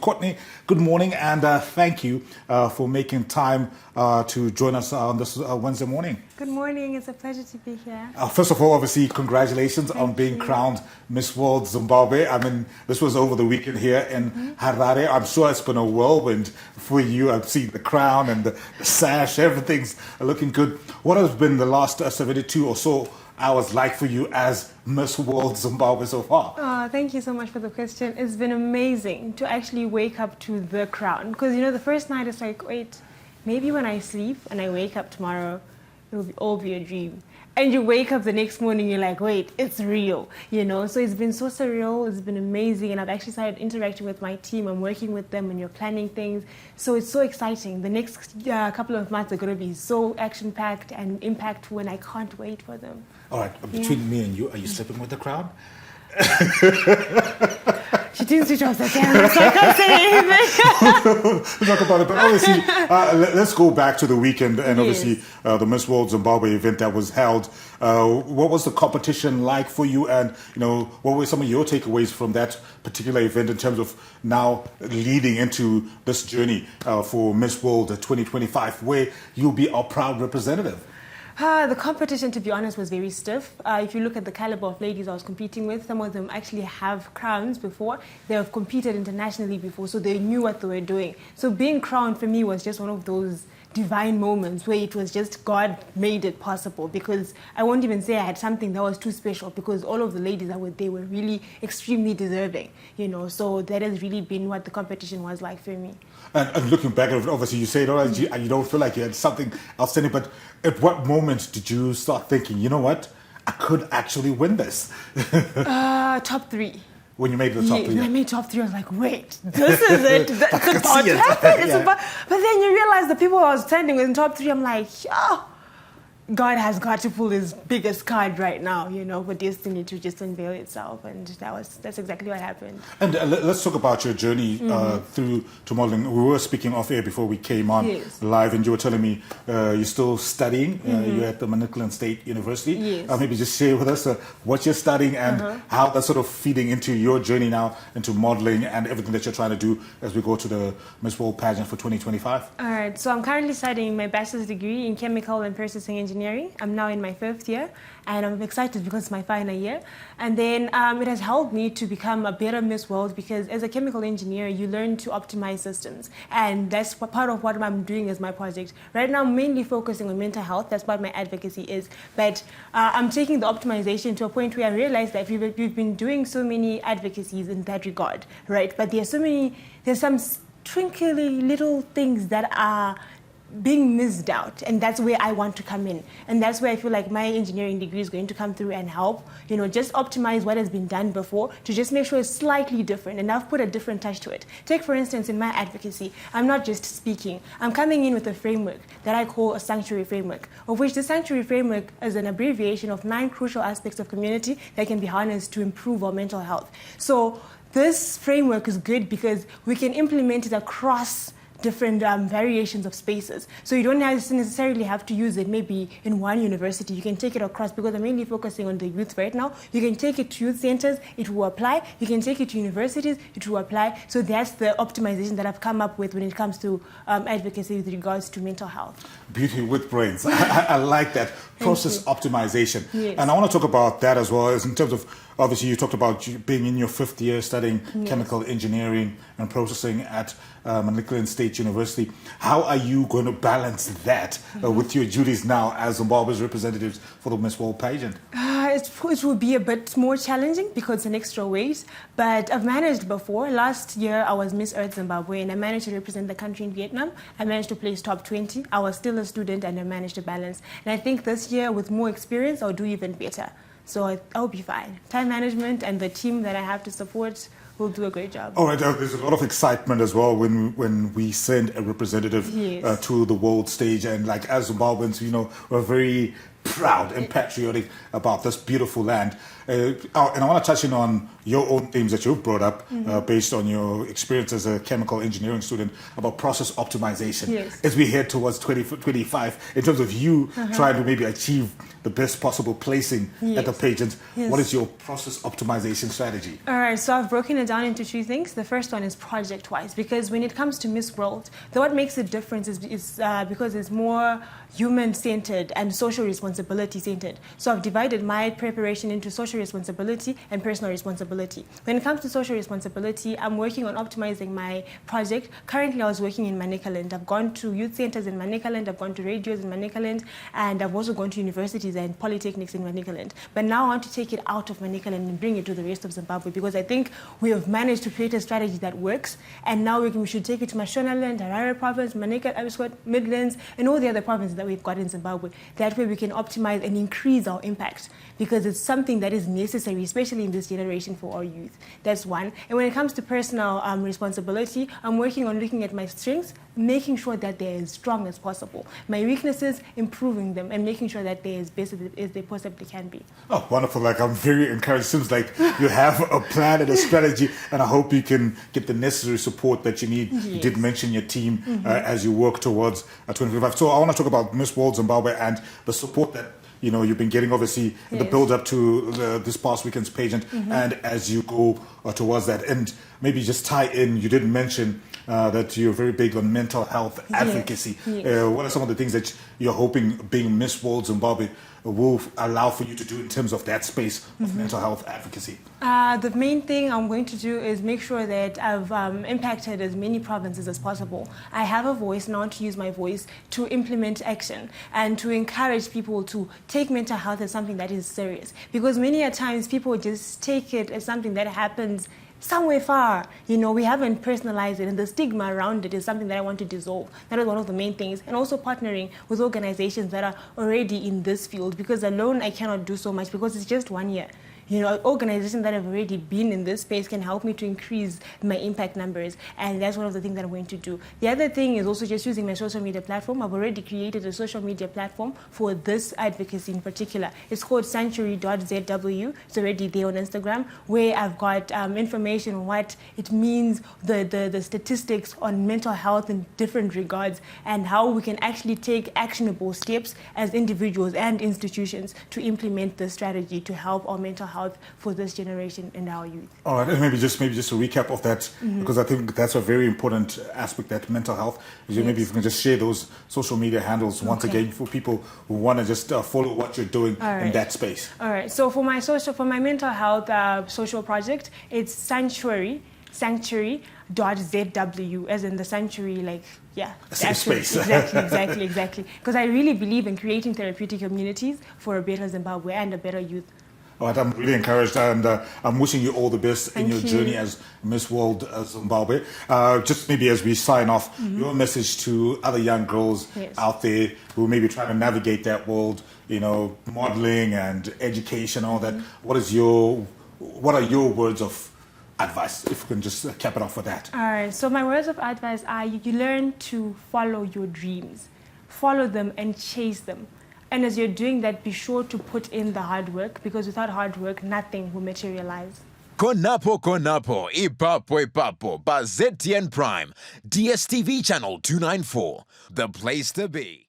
Courtney, good morning, and thank you for making time to join us on this Wednesday morning. Good morning. It's a pleasure to be here. First of all, obviously, congratulations on being crowned Miss World Zimbabwe. I mean, this was over the weekend here in Harare. I'm sure it's been a whirlwind for you. I've seen the crown and the sash. Everything's looking good. What has been the last 72 or so hours like for you as Miss World Zimbabwe so far? Oh, thank you so much for the question. It's been amazing to actually wake up to the crown. Because, you know, the first night it's like, wait, maybe when I sleep and I wake up tomorrow, it'll all be a dream. And you wake up the next morning, you're like, wait, it's real, you know? So it's been so surreal, it's been amazing. And I've actually started interacting with my team. I'm working with them and you're planning things. So it's so exciting. The next couple of months are going to be so action-packed and impactful, and I can't wait for them. All right, between me and you, are you sleeping with the crown? She didn't switch off the camera, so I can't say anything. We'll talk about it, but obviously, let's go back to the weekend and obviously the Miss World Zimbabwe event that was held. What was the competition like for you, and you know, what were some of your takeaways from that particular event in terms of now leading into this journey for Miss World 2025, where you'll be our proud representative? The competition, to be honest, was very stiff. If you look at the caliber of ladies I was competing with, some of them actually have crowns before. They have competed internationally before, so they knew what they were doing. So being crowned for me was just one of those divine moments where it was just God made it possible, because I won't even say I had something that was too special, because all of the ladies that were there were really extremely deserving, you know. So that has really been what the competition was like for me. And looking back, obviously you say it all right, you don't feel like you had something outstanding, but at what moment did you start thinking, you know what, I could actually win this? Top 3. When you made the top 3? When I made top 3, I was like, wait, this is it. It's about to happen. But then you realize the people I was standing with in top 3, I'm like, oh, God has got to pull his biggest card right now, you know, for destiny to just unveil itself. And that's exactly what happened. And let's talk about your journey through to modeling. We were speaking off air before we came on live, and you were telling me you're still studying. You're at the Manikalan State University. Yes. Maybe just share with us what you're studying and how that's sort of feeding into your journey now into modeling and everything that you're trying to do as we go to the Miss World pageant for 2025. All right. So I'm currently studying my bachelor's degree in chemical and processing engineering. I'm now in my 5th year, and I'm excited because it's my final year. And then it has helped me to become a better Miss World, because as a chemical engineer, you learn to optimize systems. And that's part of what I'm doing as my project. Right now, I'm mainly focusing on mental health. That's what my advocacy is. But I'm taking the optimization to a point where I realize that we've been doing so many advocacies in that regard, right? But there's some twinkly little things that are being missed out, and that's where I want to come in, and that's where I feel like my engineering degree is going to come through and help, you know, just optimize what has been done before to just make sure it's slightly different, and I've put a different touch to it. Take, for instance, in my advocacy, I'm not just speaking, I'm coming in with a framework that I call a sanctuary framework, of which the sanctuary framework is an abbreviation of 9 crucial aspects of community that can be harnessed to improve our mental health. So this framework is good because we can implement it across different variations of spaces. So you don't necessarily have to use it maybe in one university. You can take it across, because I'm mainly focusing on the youth right now. You can take it to youth centers, it will apply. You can take it to universities, it will apply. So that's the optimization that I've come up with when it comes to advocacy with regards to mental health. Beauty with brains. I like that. Process optimization. Yes. And I want to talk about that as well, as in terms of, obviously you talked about you being in your 5th year studying chemical engineering and processing at Manikalan State University. How are you going to balance that with your duties now as Zimbabwe's representatives for the Miss World pageant? It will be a bit more challenging because it's an extra weight, but I've managed before. Last year I was Miss Earth Zimbabwe, and I managed to represent the country in Vietnam. I managed to place top 20. I was still a student, and I managed to balance. And I think this year, with more experience, I'll do even better. So I'll be fine. Time management and the team that I have to support will do a great job. All right, there's a lot of excitement as well when we send a representative to the world stage, and like as Zimbabweans, you know, we're very proud and patriotic about this beautiful land. And I want to touch in on your own themes that you've brought up based on your experience as a chemical engineering student about process optimization. Yes. As we head towards 2025, in terms of you trying to maybe achieve the best possible placing at the pageant, what is your process optimization strategy? All right, so I've broken it down into two things. The first one is project-wise, because when it comes to Miss World, what makes a difference is because it's more human-centered and social responsibility-centered. So I've divided my preparation into social responsibility and personal responsibility. When it comes to social responsibility, I'm working on optimizing my project. Currently, I was working in Manicaland. I've gone to youth centers in Manicaland, I've gone to radios in Manicaland, and I've also gone to universities and polytechnics in Manicaland. But now I want to take it out of Manicaland and bring it to the rest of Zimbabwe, because I think we have managed to create a strategy that works, and now we should take it to Mashonaland, Harare province, Manica, Midlands, and all the other provinces that we've got in Zimbabwe. That way we can optimize and increase our impact, because it's something that is necessary, especially in this generation, for our youth. That's one. And when it comes to personal responsibility, I'm working on looking at my strengths, making sure that they're as strong as possible. My weaknesses, improving them, and making sure that they're as best as they possibly can be. Oh, wonderful. Like, I'm very encouraged. Seems like you have a plan and a strategy, and I hope you can get the necessary support that you need. Yes. You did mention your team as you work towards 2025. So I want to talk about Miss World Zimbabwe and the support that you've been getting, obviously, in the build up to this past weekend's pageant, and as you go towards that. And maybe just tie in, you didn't mention that you're very big on mental health advocacy. Yes. What are some of the things that you're hoping being Miss World Zimbabwe will allow for you to do in terms of that space of mental health advocacy? The main thing I'm going to do is make sure that I've impacted as many provinces as possible. I have a voice, and I want to use my voice to implement action and to encourage people to take mental health as something that is serious. Because many a times people just take it as something that happens somewhere far. We haven't personalized it, and the stigma around it is something that I want to dissolve. That is one of the main things. And also partnering with organizations that are already in this field, because alone I cannot do so much, because it's just 1 year. Organizations that have already been in this space can help me to increase my impact numbers, and that's one of the things that I'm going to do. The other thing is also just using my social media platform. I've already created a social media platform for this advocacy in particular. It's called sanctuary.zw. It's already there on Instagram, where I've got information on what it means, the statistics on mental health in different regards, and how we can actually take actionable steps as individuals and institutions to implement the strategy to help our mental health for this generation and our youth. All right, and maybe just a recap of that, because I think that's a very important aspect, that mental health. Maybe if you can just share those social media handles once again for people who want to just follow what you're doing in that space. All right, so for my mental health social project, it's sanctuary.zw, as in the sanctuary, a safe space. Exactly. Because I really believe in creating therapeutic communities for a better Zimbabwe and a better youth. All right, I'm really encouraged, and I'm wishing you all the best in your journey as Miss World Zimbabwe. Just maybe as we sign off, your message to other young girls out there who may be trying to navigate that world, modeling and education, all that. What are your words of advice, if we can just cap it off with that? All right, so my words of advice are you learn to follow your dreams. Follow them and chase them. And as you're doing that, be sure to put in the hard work, because without hard work, nothing will materialize. Konapo, ipapo, ba ZTN Prime, DSTV channel 294, the place to be.